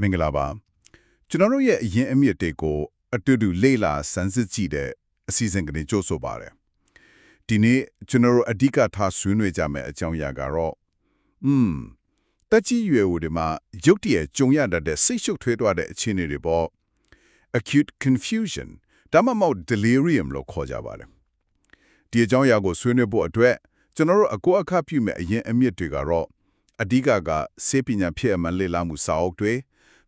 မင်္ဂလာပါကျွန်တော်တို့ရဲ့အရင်အမြစ်တွေကိုအတူတူလေ့လာစမ်းစစ်ကြည့်တဲ့အစီအစဉ်ကနေကြိုးဆိုပါတယ်ဒီနေ့ကျွန်တော်တို့အဓိကထားဆွေးနွေးကြမယ့်အကြောင်းအရာကတော့တက်ကြီးရွယ်ဦးတွေမှာရုတ်တရက်ကြုံရတဲ့စိတ်ရှုပ်ထွေးသွားတဲ့အခြေအနေတွေပေါ့ acute confusion ဒါမှမဟုတ် delirium လို့ခေါ်ကြပါတယ်ဒီအကြောင်းအရာကိုဆွေးနွေးဖို့အတွက်ကျွန်တော်တို့အကိုအခါပြုမဲ့အရင်အမြစ်တွေကတော့အဓိကကစေပညာဖြစ်အမှန်လေ့လာမှုစာအုပ်တွေ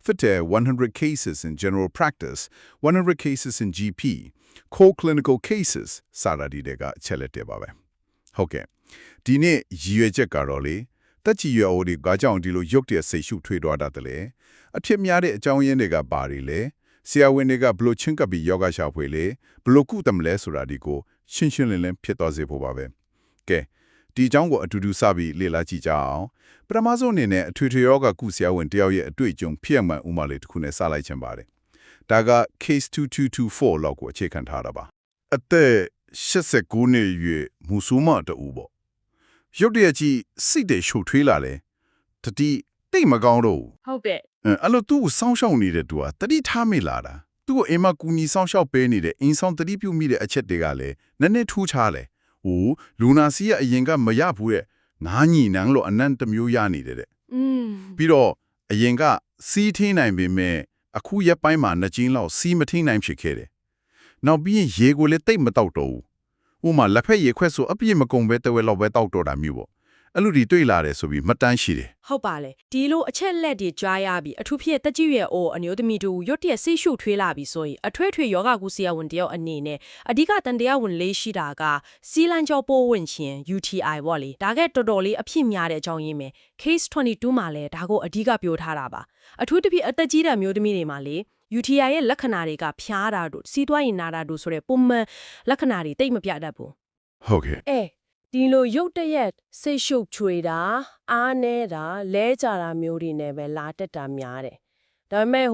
Fit 100 cases in general practice, 100 cases in GP, core clinical cases စတာဒီတွေကချက်လက်တွေပါပဲ။ဟုတ်ကဲ့။ဒီနေ့ရည်ရွယ်ချက်ကတော့လေတက်ချီရွယ်အိုတွေကကြောင့်ဒီလိုရုပ်တရက်စိတ်ရှုထွေးသွားတာတလေ။အဖြစ်များတဲ့အကြောင်းရင်းတွေကဘာတွေလဲ။ဆရာဝန်တွေကဘလို့ချင်းကပ်ပြီးယောဂရှာဖွေလေဘလို့ကုသမလဲဆိုတာဒီကိုရှင်းရှင်းလင်းလင်းဖြစ်သွားစေဖို့ပါပဲ။ကဲဒီအကြောင်းကိုအတူတူစပြီးလေ့လာကြည့်ကြအောင်ပထမဆုံးအနေနဲ့အထွေထွေယောဂကုဆရာဝန်တယောက်ရဲ့အတွေ့အကြုံဖြစ်မှန်ဥမာလေးတစ်ခုနဲ့စလိုက်ချင်ပါတယ်ဒါက case 2224လောက်ကိုအခြေခံထားတာပါအသက်89နှစ်အရွယ်မူဆူမတူပေါ့ရုတ်တရက်ကြီးစိတ်တွေရှုပ်ထွေးလာတယ်တတိတိတ်မကောင်းတော့ဟုတ်ကဲ့အဲ့လိုသူ့ကိုစောင်းရှောက်နေတဲ့သူကတတိထားမိလာတာသူ့ကိုအိမ်မှာကူညီစောင်းရှောက်ပေးနေတဲ့အင်းဆောင်တတိပြုမိတဲ့အချက်တွေကလည်းနည်းနည်းထူးခြားတယ်ဟိုလူနာစီကအရင်ကမရဘူးရဲ့ငါးညီနန်းလို့အနံ့တစ်မျိုးရနေတယ်တဲ့ပြီးတော့အရင်ကစီးထင်းနိုင်ပေမဲ့အခုရက်ပိုင်းမှာနှစ်ကျင်းလောက်စီးမထင်းနိုင်ဖြစ်ခဲ့တယ်နောက်ပြီးရင်ရေကိုလည်းတိတ်မတောက်တော့ဘူးဥမာလက်ဖက်ရေခွက်ဆိုအပြည့်မကုန်ပဲတဝက်လောက်ပဲတောက်တော့တာမျိုးပေါ့အဲ့လိုဒီတွေ့လာတယ်ဆိုပြီးမှတ်တမ်းရှိတယ်ဟုတ်ပါလေဒီလိုအချက်လက်တွေကြားရပြီးအထူးဖြင့်တက်ကြီးရွယ်အိုအမျိုးသမီးတို့ရွတ်တရက်ဆိတ်ရှုထွေးလာပြီးဆိုရင်အထွေထွေယောဂကုဆရာဝန်တယောက်အနေနဲ့အဓိကတန်တရားဝင်လေးရှိတာကစီလန်ကျော်ပိုးဝင်ခြင်း UTI ပေါ့လေဒါကတော်တော်လေးအဖြစ်များတဲ့အကြောင်းရင်းပဲ case 22မှာလည်းဒါကိုအဓိကပြောထားတာပါအထူးသဖြင့်အသက်ကြီးတဲ့မျိုးသမီးတွေမှာလေUTI ရဲ့လက္ခဏာတွေကဖျားတာတို့စီးသွားရင်နာတာတို့ဆိုတဲ့ပုံမှန်လက္ခဏာတွေတိတ်မပြတတ်ဘူးဟုတ်ကဲ့ဒီလိုရုတ်တရက်စိတ်ရှုပ်ချွေတာအားနေတာလဲကြတာမျိုးတွေနဲ့ပဲလာတက်တာများတယ်။ဒါပေမဲ့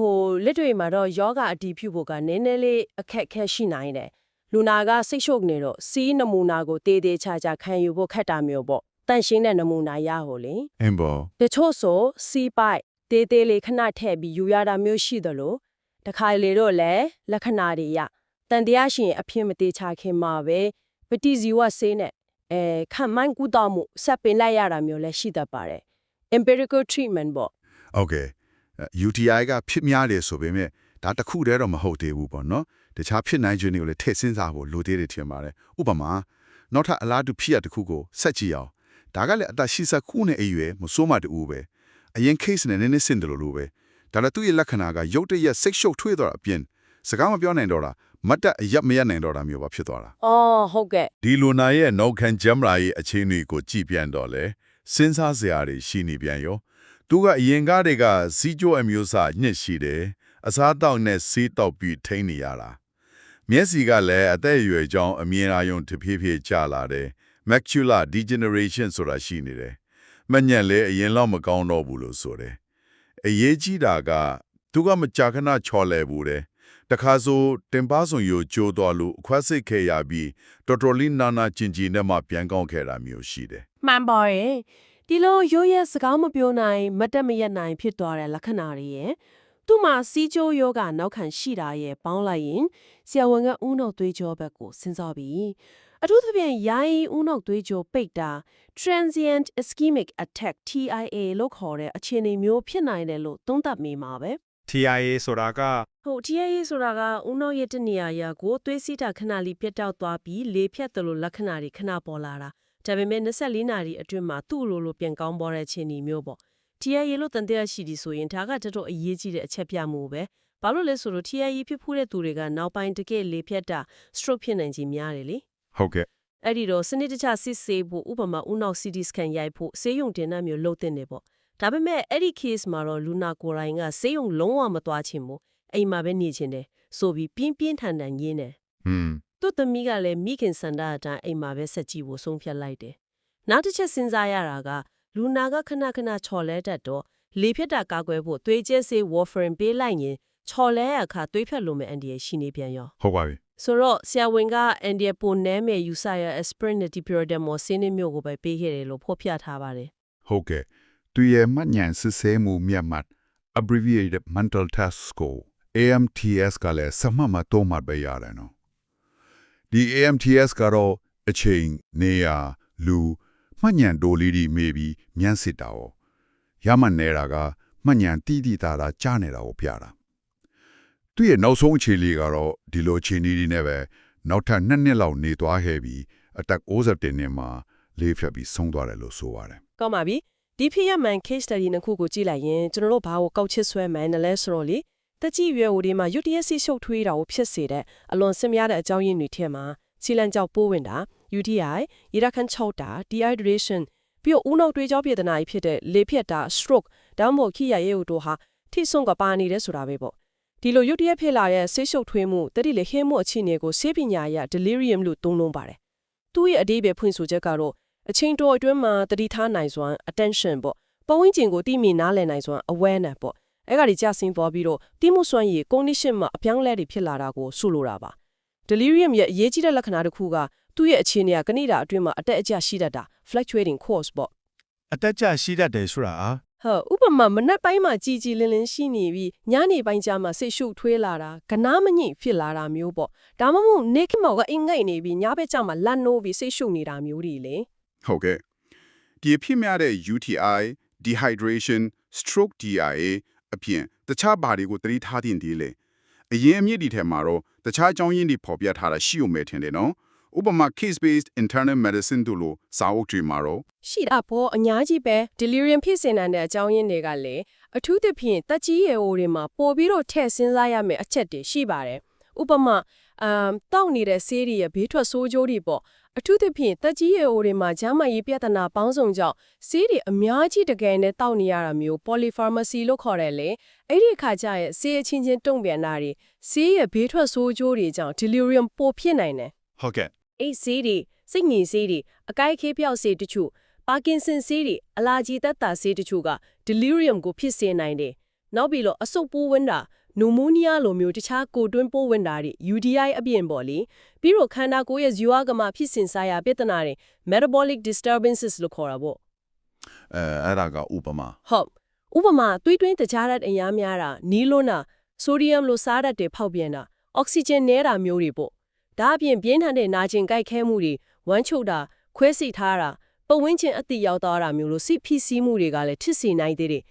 လက်တွေမှာတော့ယောဂအတီးဖြူဖို့ကနည်းနည်းလေးအခက်ခဲရှိနိုင်တယ်။လူနာကစိတ်ရှုပ်နေတော့စီးနမူနာကိုတေးသေးချာချာခံယူဖို့ခက်တာမျိုးပေါ့။တန့်ရှင်းတဲ့နမူနာရဖို့လေ။အင်းပေါ့။တချို့ဆိုစီးပိုက်တေးသေးလေးခဏထည့်ပြီးယူရတာမျိုးရှိသလိုတခါလေတော့လည်းလက္ခဏာတွေရတန်တရားရှင်အဖြစ်မသေးချခင်မှာပဲပတိဇီဝဆေးနဲ့ခံမှန်းကူတောက်မှုဆက်ပင်လိုက်ရတာမျိုးလည်းရှိတတ်ပါတယ် empirical treatment ပေါ့ဟုတ်ကဲ့ UTI ကဖြစ်များတယ်ဆိုပေမဲ့ဒါတခုတည်းတော့မဟုတ်သေးဘူးပေါ့နော်တခြားဖြစ်နိုင်ခြင်းတွေကိုလည်းထည့်စဉ်းစားဖို့လိုသေးတယ်ထင်ပါတယ်ဥပမာနောက်ထပ်အလားတူဖြစ်ရတစ်ခုကိုဆက်ကြည့်အောင်ဒါကလည်းအသက်89နှစ်အရွယ်မဆိုးမတူပဲအရင် case နဲ့နည်းနည်းဆင်တယ်လို့ပဲဒါလည်းသူ့ရဲ့လက္ခဏာကရုတ်တရက်စိတ်ရှုပ်ထွေးသွားတာအပြင်စကားမပြောနိုင်တော့တာမတ်တက်အရက်မရနိုင်တော့တာမျိုးပါဖြစ်သွားတာ။အော်ဟုတ်ကဲ့ဒီလူနာရဲ့နောက်ခံဂျမ်ရာရဲ့အခြေအနေကိုကြည့်ပြန်တော့လေစဉ်းစားစရာတွေရှိနေပြန်ရောသူကအရင်ကားတွေကစီးကြိုးအမျိုးအစားညှစ်ရှိတယ်အစားတောက်နဲ့ဆေးတောက်ပြီးထိန်းနေရတာမျက်စိကလည်းအသက်အရွယ်ကြောင့်အမြင်အာရုံတဖြည်းဖြည်းကျလာတယ် macular degeneration ဆိုတာရှိနေတယ်မညံ့လည်းအရင်လောက်မကောင်းတော့ဘူးလို့ဆိုတယ်အရေးကြီးတာကသူကမကြာခဏချော်လဲဘူးတယ်တခါဆိုတင်ပါဆုံရိုကျိုးသွားလို့ခွက်စိတ်ခဲ့ရပြီးတော်တော်လေးနာနာကျင်ကျင်နဲ့မှပြန်ကောင်းခဲ့တာမျိုးရှိတယ်မှန်ပါရဲ့ဒီလိုရိုးရဲစကားမပြောနိုင်မတက်မရက်နိုင်ဖြစ်သွားတဲ့လက္ခဏာတွေရဲ့သူ့မှာစီးကျိုးယောဂနောက်ခံရှိတာရဲ့ပေါင်းလိုက်ရင်ဆရာဝန်ကဦးနှောက်သွေးကြောဘက်ကိုစဉ်းစားပြီးအထူးသဖြင့်ယာယီဦးနှောက်သွေးကြောပိတ်တာ transient ischemic attack TIA လို့ခေါ်တဲ့အခြေအနေမျိုးဖြစ်နိုင်တယ်လို့သုံးသပ်မိမှာပဲTIA ဆိုတာကTIA ဆိုတာကဦးနှောက်ရဲ့တနေရာရာကိုသွေးစီးတာခဏလေးပြတ်တောက်သွားပြီးလေဖြတ်တယ်လို့လက္ခဏာတွေခဏပေါ်လာတာဒါပေမဲ့24နာရီအတွင်းမှာသူ့လိုပြန်ကောင်းပေါ်တဲ့အခြေအနေမျိုးပေါ့ TIA လို့တန်တရားရှိသည်ဆိုရင်ဒါကတော်တော်အရေးကြီးတဲ့အချက်ပြမှုပဲဘာလို့လဲဆိုတော့ TIA ဖြစ်ဖူးတဲ့သူတွေကနောက်ပိုင်းတကယ်လေဖြတ်တာ stroke ဖြစ်နိုင်ခြင်းများတယ်လေဟုတ်ကဲ့အဲ့ဒီတော့စနစ်တကျစစ်ဆေးဖို့ဥပမာဦးနှောက် CT scan ရိုက်ဖို့ဆေးရုံတင်တာမျိုးလုပ်တဲ့နေပေါ့ဒါပေမဲ့အဲ့ဒီ case မှာတော့လူနာကိုယ်တိုင်ကဆေးရုံလုံးဝမသွားချင်ဘူးအိမ်မှာပဲနေချင်တယ်ဆိုပြီးပြင်းပြင်းထန်ထန်ရင်းတယ်သူ့သမီးကလည်းမိခင်စန္ဒအတိုင်းအိမ်မှာပဲဆက်ကြည့်ဖို့ဆုံးဖြတ်လိုက်တယ်နောက်တစ်ချက်စဉ်းစားရတာကလူနာကခဏခဏချော်လဲတတ်တော့လေဖြတ်တာကာကွယ်ဖို့သွေးကျဲဆေး warfarin ပေးလိုက်ရင်ချော်လဲအခါသွေးဖြတ်လို့မဲ့အန်ဒီရရှိနေပြန်ရောဟုတ်ပါပြီဆိုတော့ဆရာဝန်ကအန်ဒီရပိုနဲမဲ့ယူဆရ aspirin နဲ့ dipyridamole ဆေးနှမျိုးကိုပဲပေးခဲ့တယ်လို့ဖော်ပြထားပါတယ်ဟုတ်ကဲ့သူရဲ့မှတ်ဉာဏ်စစ်ဆေးမှုမြတ်မှတ် abbreviated mental test score AMTS ကလည်းစမှတ်မှတော့မှပဲရတယ်နော်ဒီ AMTS ကတော့အချိန်နေရာလူမှတ်ဉာဏ်တိုးလေးတွေမေးပြီးမြန်းစစ်တာ哦ရမှန်နေတာကမှတ်ဉာဏ်တီးတီးတာတာကြားနေတာကိုပြတာသူရဲ့နောက်ဆုံးအခြေလေးကတော့ဒီလိုအခြေအနေတွေနဲ့ပဲနောက်ထပ်2နှစ်လောက်နေသွားခဲ့ပြီးအသက်60နှစ်မှာလေးဖြတ်ပြီးဆုံးသွားတယ်လို့ဆိုပါတယ်ကောင်းပါပြီဒီဖြစ်ရမှန် case study နှစ်ခုကိုကြည့်လိုက်ရင်ကျွန်တော်တို့ဘာကိုကောက်ချစ်ဆွဲမှန်းလဲဆိုတော့လေတက်ကြီးရွယ်ဦးတွေမှာ UTS ရှုပ်ထွေးတာကိုဖြစ်စေတဲ့အလွန်စင်များတဲ့အကြောင်းရင်းတွေထဲမှာခြေလမ်းကြောက်ပိုးဝင်တာ UTI ရေဓာတ်ခမ်းချောက်တာ dehydration ပြီးတော့ဦးနှောက်တွေးကြောပြဿနာကြီးဖြစ်တဲ့လေဖြတ်တာ stroke ဒါမှမဟုတ်ခိရရဲဦးတို့ဟာထိဆုံးကပါနေတယ်ဆိုတာပဲပေါ့ဒီလို UTS ဖြစ်လာတဲ့ဆေးရှုပ်ထွေးမှုတတိလေဟင်းမှုအခြေအနေကိုဆေးပညာအရ delirium လို့သုံးလုံးပါတယ်သူ့ရဲ့အဓိပ္ပာယ်ဖွင့်ဆိုချက်ကတော့အချင်းတော်အတွင်းမှာတတိထားနိုင်စွမ်း attention ပေါ့ပတ်ဝန်းကျင်ကိုသိမြင်နားလည်နိုင်စွမ်း awareness ပေါ့အဲ့ဒါကြီးကြဆင်းသွားပြီးတော့တိမှုစွမ်းရည် cognition မှာအပြောင်းလဲတွေဖြစ်လာတာကိုဆိုလိုတာပါ delirium ရဲ့အရေးကြီးတဲ့လက္ခဏာတစ်ခုကသူ့ရဲ့အခြေအနေကကဏိတာအတွင်းမှာအတက်အကျရှိတတ်တာ fluctuating course ပေါ့အတက်ကျရှိတတ်တယ်ဆိုတာဥပမာမနက်ပိုင်းမှာကြည်ကြည်လင်းလင်းရှိနေပြီးညနေပိုင်းကျမှစိတ်ရှုပ်ထွေးလာတာကနားမငိမ့်ဖြစ်လာတာမျိုးပေါ့ဒါမှမဟုတ်နေခမောက်ကအင်ငိုက်နေပြီးညဘက်ကျမှလန့်နိုးပြီးစိတ်ရှုပ်နေတာမျိုးတွေလေဟုတ်ကဲ့ဒီအဖြစ်များတဲ့ UTI dehydration stroke DIA အပြင်တခြားဘာတွေကိုသတိထားသင့်တယ်လေအရင်အမြင့်ဒီထဲမှာတော့တခြားအကြောင်းရင်းတွေပေါ်ပြထားတာရှိုံမဲ့ထင်တယ်နော်ဥပမာ case based internal medicine တို့လိုစာအုပ်တွေမှာတော့ရှိတာပေါ့အများကြီးပဲ delirium ဖြစ်စေနိုင်တဲ့အကြောင်းရင်းတွေကလည်းအထူးသဖြင့်တက်ကြီးရွယ်အိုတွေမှာပေါ်ပြီးတော့ထည့်စဉ်းစားရမယ့်အချက်တွေရှိပါတယ်ဥပမာတောက်နေတဲ့ဆေးတွေရဲ့ဘေးထွက်ဆိုးကျိုးတွေပေါ့အထူးသဖြင့်တက်ကြီးရွယ်အိုတွေမှာဂျာမန်ရေးပြဿနာပေါင်းစုံကြောင့်ဆေးတွေအများကြီးတကယ်နဲ့တောက်နေရတာမျိုး polypharmacy လို့ခေါ်တယ်လေအဲ့ဒီအခါကျရင်ဆေးအချင်းချင်းတုံ့ပြန်တာတွေဆေးရဲ့ဘေးထွက်ဆိုးကျိုးတွေကြောင့် delirium ပိုဖြစ်နိုင်တယ်ဟုတ်ကဲ့အဲ့ဆေးတွေစိတ်ငြိမ်ဆေးတွေအကိုက်ခေးပြောက်ဆေးတချို့ပါကင်ဆန်ဆေးတွေအလာဂျီသက်တာဆေးတချို့က delirium ကိုဖြစ်စေနိုင်တယ်နောက်ပြီးတော့အဆုတ်ပိုးဝင်တာနူမိုနီးယားလိုမျိုးတခြားကိုတွင်းပိုးဝင်တာတွေ UTI အပြင်ပေါ့လေပြီးတော့ခန္ဓာကိုယ်ရဲ့ဇီဝကမဖြစ်စဉ်ဆိုင်ရာပြဿနာတွေ metabolic disturbances လို့ခေါ်တာပေါ့အဲ့ဒါကဥပမာဟုတ်ဥပမာသွေးတွင်းတကြားတဲ့အရာများတာနီးလွန်းတာဆိုဒီယမ်လိုစားတတ်တွေဖောက်ပြန်တာအောက်ဆီဂျင်နည်းတာမျိုးတွေပေါ့ဒါအပြင်ပြင်းထန်တဲ့နာကျင်ကြိုက်ခဲမှုတွေဝမ်းချုပ်တာခွဲစိတ်ထားတာပတ်ဝန်းကျင်အသိရောက်သွားတာမျိုးလိုစိဖိစီးမှုတွေကလည်းဖြစ်စေနိုင်သေးတယ်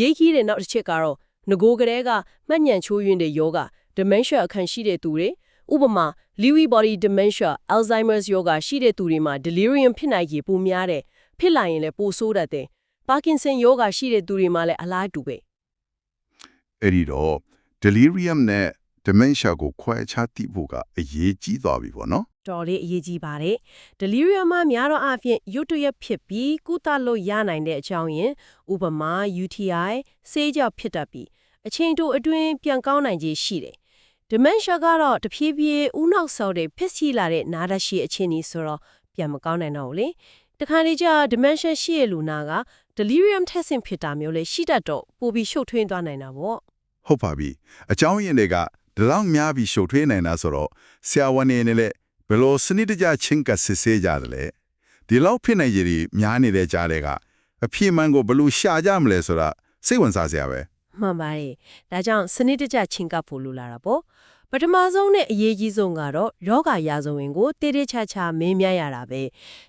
ရိတ်ကြီးတဲ့နောက်တစ်ချက်ကတော့ငကိုကလေးကမှတ်ဉာဏ်ချိုးယွင်းတဲ့ယောဂ dementia အခန့်ရှိတဲ့သူတွေဥပမာ Lewy body dementia Alzheimer's ယောဂရှိတဲ့သူတွေမှာ delirium ဖြစ်နိုင်ကြီးပိုများတယ်ဖြစ်လာရင်လည်းပိုဆိုးတတ်တယ် Parkinson ယောဂရှိတဲ့သူတွေမှာလည်းအလားတူပဲအဲ့ဒီတော့ delirium နဲ့ dementia ကိုခွဲခြားသိဖို့ကအရေးကြီးသွားပြီပေါ့နော်တော်လေးအရေးကြီးပါတယ် delirium မှာများတော့အပြင်ရုတ်တရက်ဖြစ်ပြီးကုသလို့ရနိုင်တဲ့အကြောင်းရင်းဥပမာ UTI ဆေးကြောင့်ဖြစ်တတ်ပြီးအချိန်တိုအတွင်းပြန်ကောင်းနိုင်ခြေရှိတယ် dementia ကတော့တဖြည်းဖြည်းဦးနှောက်ဆော်တွေဖြစ်စီလာတဲ့နားတရှိအခြေအနေဆိုတော့ပြန်မကောင်းနိုင်တော့ဘူးလေတခါလေကျ dementia ရှိရလူနာက delirium ထက်ဆင့်ဖြစ်တာမျိုးလေရှိတတ်တော့ပိုပြီးရှုပ်ထွေးသွားနိုင်တာပေါ့ဟုတ်ပါပြီအကြောင်းရင်းတွေကဒီလောက်များပြီးရှုပ်ထွေးနိုင်တာဆိုတော့ဆရာဝန်နေနဲ့ဘယ်လိုစနစ်တကျချင်းကစစ်ဆေးကြတယ်လဲဒီလောက်ဖြစ်နေရည်များနေတဲ့ကြားတွေကအပြည့်မှန်ကိုဘယ်လိုရှာကြမလဲဆိုတာစိတ်ဝင်စားစရာပဲမှန်ပါတယ်ဒါကြောင့်စနစ်တကျချင်းကပ်ဖို့လိုလာတာပေါ့ပထမဆုံးနဲ့အရေးကြီးဆုံးကတော့ယောဂရာဇဝင်ကိုတေးတေးချာချာမေးမြန်းရတာပဲ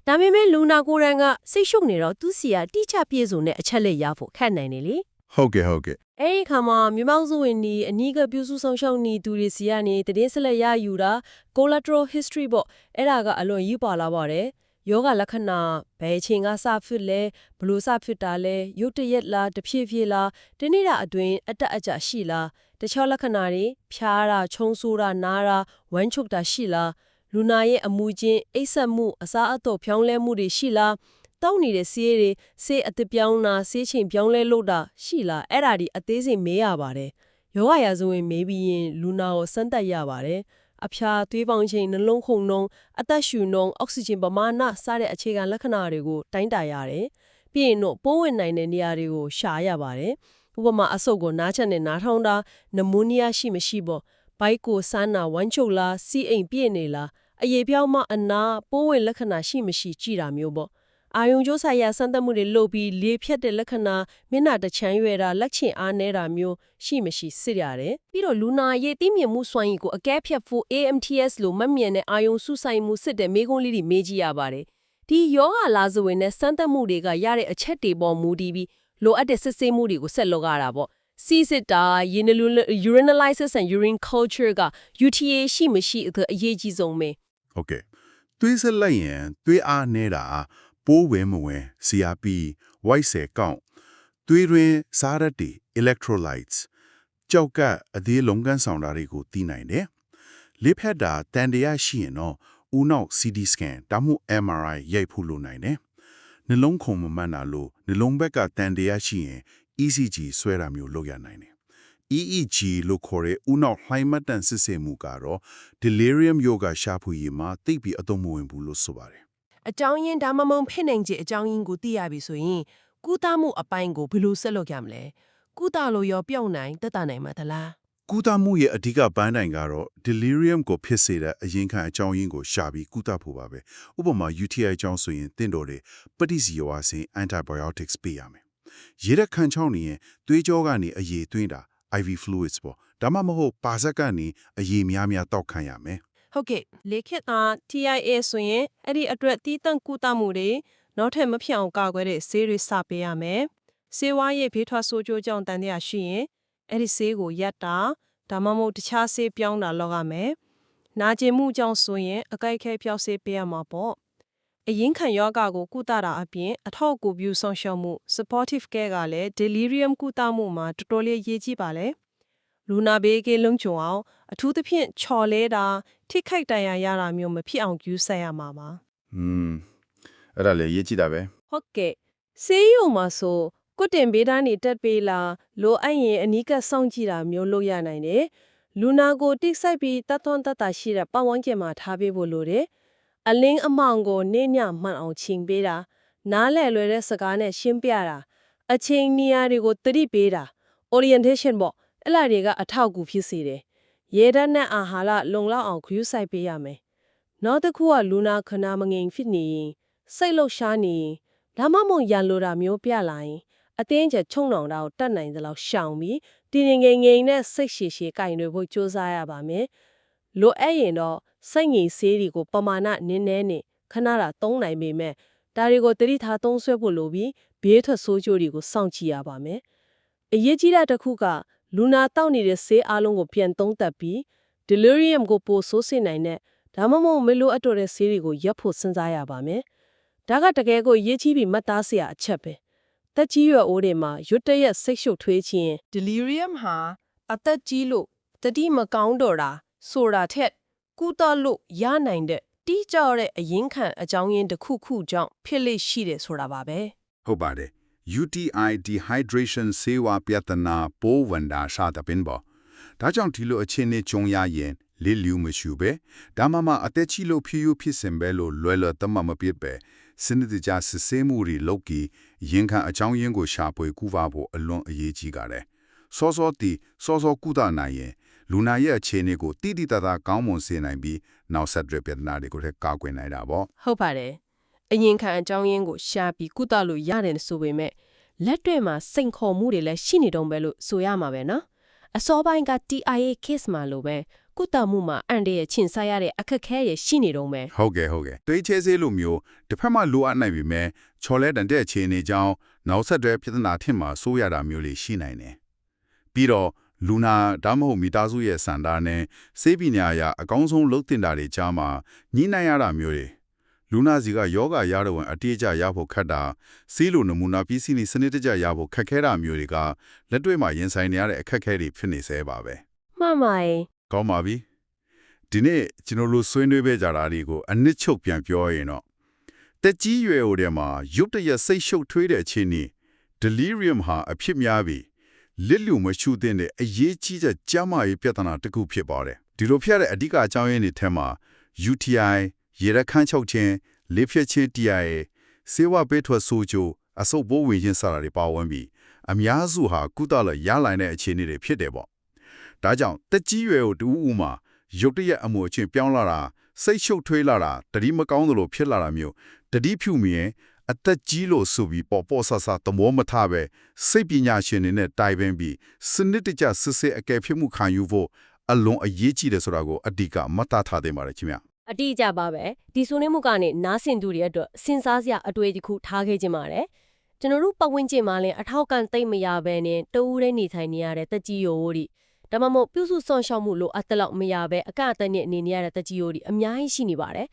ဒါပေမဲ့လူနာကိုယ်တိုင်ကစိတ်ရှုပ်နေတော့သူစီကတိကျပြည့်စုံတဲ့အချက်လက်ရဖို့ခက်နိုင်တယ်လေဟုတ်ကဲ့အဲ့ဒီခါမှာမြေမောက်စုဝင်ဒီအနီးကပြုစုဆောင်ရှောက်နေသူတွေစီကနေတည်င်းဆက်လက်ရယူတာ collateral history ပေါ့အဲ့ဒါကအလွန်ရေးပါလာပါတယ်ယောဂလက္ခဏာဘယ်အချိန်ကစဖြစ်လဲဘလို့စဖြစ်တာလဲရုတ်တရက်လားတဖြည်းဖြည်းလားဒီနေ့တာအတွင်းအတက်အကျရှိလားတခြားလက္ခဏာတွေဖြားတာချုံဆိုးတာနားတာဝမ်းချုပ်တာရှိလားလူနာရဲ့အမူအကျင့်အိပ်စက်မှုအစားအသောက်ဖြောင်းလဲမှုတွေရှိလားတောက်နေတဲ့ဆေးတွေဆေးအသစ်ပြောင်းတာဆေးချိန်ပြောင်းလဲလို့တာရှိလားအဲ့ဒါဒီအသေးစိတ်မေးရပါတယ်ယောဂရာဇဝင်မေးပြီးရင်လူနာကိုစမ်းသပ်ရပါတယ်အဖျားသွေးပေါင်ချိန်နှလုံးခုန်နှုန်းအသက်ရှူနှုန်းအောက်ဆီဂျင်ပမာဏစတဲ့အခြေခံလက္ခဏာတွေကိုတိုင်းတာရတယ်ပြီးရင်တော့ပိုးဝင်နိုင်တဲ့နေရာတွေကိုရှာရပါတယ်ဥပမာအဆုတ်ကိုနားချက်နဲ့နားထောင်တာနမိုနီးယားရှိမရှိပေါ့ဘိုက်ကိုစမ်းတာဝမ်းချုပ်လားစီးအိမ်ပြည့်နေလားအရေပြောင်းမှအနာပိုးဝင်လက္ခဏာရှိမရှိကြည့်တာမျိုးပေါ့ အာယုံကြောဆိုင်ရာစမ်းသပ်မှုတွေလုပ်ပြီးလေဖြတ်တဲ့လက္ခဏာမျက်နှာတချမ်းရွယ်တာလက်ချင်အားနေတာမျိုးရှိမရှိစစ်ရတယ်ပြီးတော့လူနာရဲ့သိမြင်မှုစွမ်းရည်ကိုအကဲဖြတ်ဖို့ AMTS လို့မှတ်မြင်တဲ့အာယုံစုဆိုင်မှုစစ်တဲ့မေးခွန်းလေးတွေမေးကြည့်ရပါတယ်ဒီယောဂလာဇဝင်နဲ့စမ်းသပ်မှုတွေကရတဲ့အချက်တွေပေါ်မူတည်ပြီးလိုအပ်တဲ့စစ်ဆေးမှုတွေကိုဆက်လုပ်ရတာပေါ့စီစစ်တာ urinalysis and urine culture က UTA ရှိမရှိအရေးကြီးဆုံးပဲ ဟုတ်ကဲ့သွေးဆက်လိုက်ရင်သွေးအားနေတာပိုးဝင်မဝင် CRP white cell count သွေးရင်းစားရတဲ့ electrolytes ကြောက်ကအသေးလုံးကန်းဆောင်တာတွေကိုသိနိုင်တယ်လေဖက်တာတန်တရားရှိရင်တော့ဦးနောက် CT scan ဒါမှမဟုတ် MRI ရိုက်ဖို့လိုနိုင်တယ်နှလုံးခုန်မမှန်တာလို့နှလုံးဘက်ကတန်တရားရှိရင် ECG ဆွဲတာမျိုးလုပ်ရနိုင်တယ် EEG လို့ခေါ်တဲ့ဦးနောက်လှိုင်းမတန်စစ်ဆေးမှုကတော့ delirium ယောဂရှာဖွေရေးမှာသိပြီးအသုံးမဝင်ဘူးလို့ဆိုပါတယ် အကြောင်းရင်းဒါမှမဟုတ်ဖြစ်နိုင်တဲ့အကြောင်းရင်းကိုသိရပြီဆိုရင်ကုသမှုအပိုင်းကိုဘယ်လိုဆက်လုပ်ကြမလဲကုသလို့ရောပြောင်းနိုင်တက်တာနိုင်မှာသလား ကုသမှုရဲ့အဓိကပန်းတိုင်ကတော့ delirium ကိုဖြစ်စေတဲ့အရင်ခံအကြောင်းရင်းကိုရှာပြီးကုသဖို့ပါပဲဥပမာ UTI အကြောင်းဆိုရင်တင့်တော်တဲ့ပဋိဇီဝဆေး antibiotics ပေးရမယ်ရေဓာတ်ခန့်ချောင်းနေရင်သွေးကြောကနေအရေသွင်းတာ IV fluids ပေါ့ဒါမှမဟုတ်ပါဇက်ကနေအရေများများတောက်ခံရမယ် ဟုတ်ကဲ့လေခေတ်သား TIA ဆိုရင်အဲ့ဒီအတွက်တီးတန့်ကုသမှုတွေနောက်ထပ်မဖြစ်အောင်ကာကွယ်တဲ့ဆေးတွေစပေးရမယ်ဆေးဝါးရဲ့ဘေးထွက်ဆိုးကျိုးကြောင့်တန်တရားရှိရင်အဲ့ဒီဆေးကိုရပ်တာဒါမှမဟုတ်တခြားဆေးပြောင်းတာလုပ်ရမယ်နာကျင်မှုကြောင့်ဆိုရင်အကြိုက်ခဲဖြောက်ဆေးပေးရမှာပေါ့အရင်ခံယောဂကိုကုသတာအပြင်အထောက်အကူပြုဆောင်ရှောက်မှု supportive care ကလည်း delirium ကုသမှုမှာတော်တော်လေးရေးကြီးပါလေလူနာဘေးကလုံခြုံအောင်အထူးသဖြင့်ချော်လဲတာထိခိုက်ဒဏ်ရာရတာမျိုးမဖြစ်အောင်ယူဆရမှာပါအဲ့ဒါလေရေးကြည့်တာပဲ ဟုတ်ကဲ့ဆေးရုံမှာဆိုကုတင်ဘေးသားနေတက်ပေးလာလိုအပ်ရင်အနီးကပ်စောင့်ကြည့်တာမျိုးလုပ်ရနိုင်တယ်လူနာကိုတိစိုက်ပြီးတတ်သွန်းတတ်တာရှိတဲ့ပတ်ဝန်းကျင်မှာထားပေးဖို့လိုတယ်အလင်းအမောင်ကိုနေညမှန်အောင်ချိန်ပေးတာနားလည်လွယ်တဲ့စကားနဲ့ရှင်းပြတာအချိန်နေရာတွေကိုသတိပေးတာ orientation ပေါ့အဲ့လာတွေကအထောက်အကူဖြစ်စေတယ်ရေဓာတ်နဲ့အာဟာရလုံလောက်အောင်ခရူးဆိုင်ပေးရမယ်နောက်တစ်ခုကလူနာခနာမငိမ်ဖြစ်နေရင်စိတ်လှုပ်ရှားနေရင်ဒါမှမဟုတ်ရန်လိုတာမျိုးပြလာရင်အတင်းကျပ်ချုံနှောင်တာကိုတတ်နိုင်သလောက်ရှောင်ပြီးတင်းငိမ်ငိမ်နဲ့စိတ်ရှည်ရှည်ကင်တွေဖို့ကြိုးစားရပါမယ်လိုအပ်ရင်တော့စိတ်ငြိမ်ဆေးတွေကိုပမာဏနည်းနည်းနဲ့ခဏတာသုံးနိုင်ပေမဲ့ဒါတွေကိုတတိထားသုံးဆွဲဖို့လိုပြီးဘေးထွက်ဆိုးကျိုးတွေကိုစောင့်ကြည့်ရပါမယ်အရေးကြီးတာတစ်ခုကလူနာတောက်နေတဲ့ဆေးအလုံးကိုပြန်သုံးသပ်ပြီး delirium ကိုပိုဆိုးစေနိုင်တဲ့ဒါမှမဟုတ်မလိုအပ်တော့တဲ့ဆေးတွေကိုရပ်ဖို့စဉ်းစားရပါမယ်ဒါကတကယ်ကိုရေးချီးပြီးမှတ်သားစရာအချက်ပဲတက်ကြီးရွယ်အိုးတွေမှာရွတ်တရက်စိတ်ရှုပ်ထွေးခြင်း delirium ဟာအသက်ကြီးလို့တတိမကောင်းတော့တာဆိုတာထက်ကုသလို့ရနိုင်တဲ့တီးကြောတဲ့အရင်ခံအကြောင်းရင်းတစ်ခုခုကြောင့်ဖြစ်လိရှိတယ်ဆိုတာပါပဲ ဟုတ်ပါတယ် UTI dehydration ဆေးဝါးပြဿနာပိုးဝင်တာရှာတပင်ပေါ့ဒါကြောင့်ဒီလိုအခြေအနေကြုံရရင်လေလူမရှိပဲဒါမှမအသက်ကြီးလို့ဖြူဖြစ်စင်ပဲလို့လွယ်လွယ်တမမပြစ်ပဲစနစ်တကျစစ်ဆေးမှုတွေလုပ်ပြီးရင်ခံအကြောင်းရင်းကိုရှာဖွေကုသဖို့အလွန်အရေးကြီးကြတယ်စောစောကုသနိုင်ရင်လူနာရဲ့အခြေအနေကိုတိတိတသားကောင်းမွန်စေနိုင်ပြီးနောက်ဆက်တွဲပြဿနာတွေကိုလည်းကာကွယ်နိုင်တာပေါ့ဟုတ်ပါတယ်အရင်ခံအကြောင်းရင်းကိုရှာပြီးကုသလို့ရတယ်ဆိုပေမဲ့လက်တွေ့မှာစိန်ခေါ်မှုတွေလည်းရှိနေတုံးပဲလို့ဆိုရမှာပဲနော်အစောပိုင်းက TIA case မှာလိုပဲကုသမှုမှာအန်တဲ့ချင်းဆိုင်ရတဲ့အခက်ခဲရရှိနေတုံးပဲဟုတ်ကဲ့တွေးချဲစေးလိုမျိုးတစ်ဖက်မှလိုအပ်နိုင်ပြီမဲ့ချော်လဲတန်တဲ့အခြေအနေကြောင့်နောက်ဆက်တွဲပြဿနာထင်မှာစိုးရတာမျိုးလေးရှိနိုင်တယ်ပြီးတော့လူနာဒါမှမဟုတ်မိသားစုရဲ့စံတာနဲ့စေးပညာရာအကောင်းဆုံးလုပ်တင်တာတွေကြားမှာညှိနှိုင်းရတာမျိုးတွေလူနာစီကယောဂရတော့ဝင်အတေးကြရဖို့ခက်တာစီးလိုနမူနာပစ္စည်းနဲ့စနစ်တကျရဖို့ခက်ခဲတာမျိုးတွေကလက်တွေ့မှာရင်ဆိုင်နေရတဲ့အခက်အခဲတွေဖြစ်နေစေပါပဲမှန်ပါရဲ့ကောင်းပါပြီဒီနေ့ကျွန်တော်တို့ဆွေးနွေးပေးကြတာတွေကိုအနစ်ချုပ်ပြန်ပြောရင်တော့တက်ကြီးရွယ်အိုတွေမှာရုတ်တရက်စိတ်ရှုပ်ထွေးတဲ့အခြေအနေ delirium ဟာအဖြစ်များပြီးလစ်လူမရှုသင့်တဲ့အရေးကြီးတဲ့ကျန်းမာရေးပြဿနာတစ်ခုဖြစ်ပါတယ်ဒီလိုဖြစ်တဲ့အဓိကအကြောင်းရင်းတွေထဲမှာ UTI ရေဓာတ်ခန့်ချုပ်ခြင်းလေဖြတ်ခြင်း TIA ဆေးဝါးပေးထွက်ဆိုးကျိုးအဆုတ်ပိုးဝင်ခြင်းစတာတွေပါဝင်ပြီးအများစုဟာကုသလို့ရနိုင်တဲ့အခြေအနေတွေဖြစ်တယ်ပေါ့ဒါကြောင့်တက်ကြီးရွယ်ကိုတူဦးမှာရုတ်တရက်အမှုအချင်းပြောင်းလာတာစိတ်ရှုပ်ထွေးလာတာတတိမကောင်းသလိုဖြစ်လာတာမျိုးတတိဖြူမြင် အသက်ကြီးလို့ဆိုပြီးပေါ်ဆဆသမောမထပဲစိတ်ပညာရှင်တွေနဲ့တိုင်ပင်ပြီးစနစ်တကျစစ်စစ်အကယ်ဖြစ်မှုခံယူဖို့အလွန်အရေးကြီးတယ်ဆိုတာကိုအဓိကမတ်သားထားသင့်ပါတယ်ခင်ဗျ။ အတိအကျပါပဲဒီဆွေးနွေးမှုကနေနားဆင်သူတွေအတွက်စဉ်းစားစရာအတွေ့အကြုံထားခဲ့ခြင်းပါတယ်ကျွန်တော်တို့ပတ်ဝန်းကျင်မှာလည်းအထောက်ကန်သိမ့်မရဘဲနဲ့တဦးတည်းနေထိုင်နေရတဲ့တက်ကြီးရိုးတွေဒါမှမဟုတ်ပြုစုစောင့်ရှောက်မှုလိုအပ်တဲ့လောက်မရဘဲအကန့်အသတ်နဲ့နေနေရတဲ့တက်ကြီးရိုးတွေအများကြီးရှိနေပါတယ်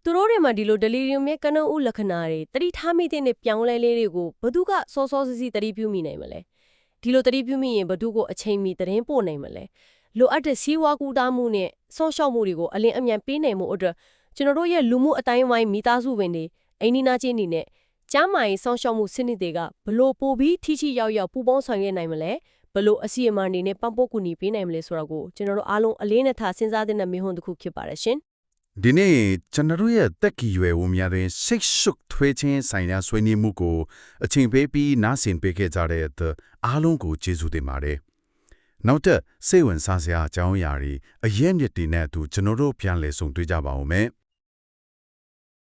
သူတို့တွေမှာဒီလို delirium ရဲ့ကနဦးလက္ခဏာတွေတတိထားမိတဲ့ပြောင်းလဲလေးတွေကိုဘသူကစောစောစီးစီးတတိပြုမိနိုင်မလဲဒီလိုတတိပြုမိရင်ဘသူကိုအချိန်မီသတင်းပို့နိုင်မလဲလိုအပ်တဲ့စီးဝါးကူတာမှုနဲ့စောင့်ရှောက်မှုတွေကိုအလင်းအမြန်ပေးနိုင်မှုအတွက်ကျွန်တော်တို့ရဲ့လူမှုအတိုင်းဝိုင်းမိသားစုဝင်တွေအိမ်နီးနားချင်းတွေနဲ့ကျမ်းမာရေးစောင့်ရှောက်မှုစနစ်တွေကဘလို့ပိုပြီးထိထိရောက်ရောက်ပူးပေါင်းဆောင်ရွက်နိုင်မလဲဘလို့အစီအမံတွေနဲ့ပံ့ပိုးကူညီပေးနိုင်မလဲဆိုတာကိုကျွန်တော်တို့အားလုံးအလေးနဲ့ထားစဉ်းစားသင့်တဲ့မေးခွန်းတစ်ခုဖြစ်ပါတယ်ရှင်ဒီနေ့ကျွန်တော်တို့ရဲ့တက်ကြီးရွယ်ဦးများတဲ့စိတ်ရှုပ်ထွေးခြင်းဆိုင်ရာဆွေးနွေးမှုကိုအချိန်ပေးပြီးနားဆင်ပေးခဲ့ကြတဲ့အားလုံးကိုကျေးဇူးတင်ပါတယ်နောက်ထပ်စိတ်ဝင်စားစရာအကြောင်းအရာတွေအရေးမြစ်တွေနဲ့အတူကျွန်တော်တို့ပြန်လည်ဆုံတွေ့ကြပါဦးမယ်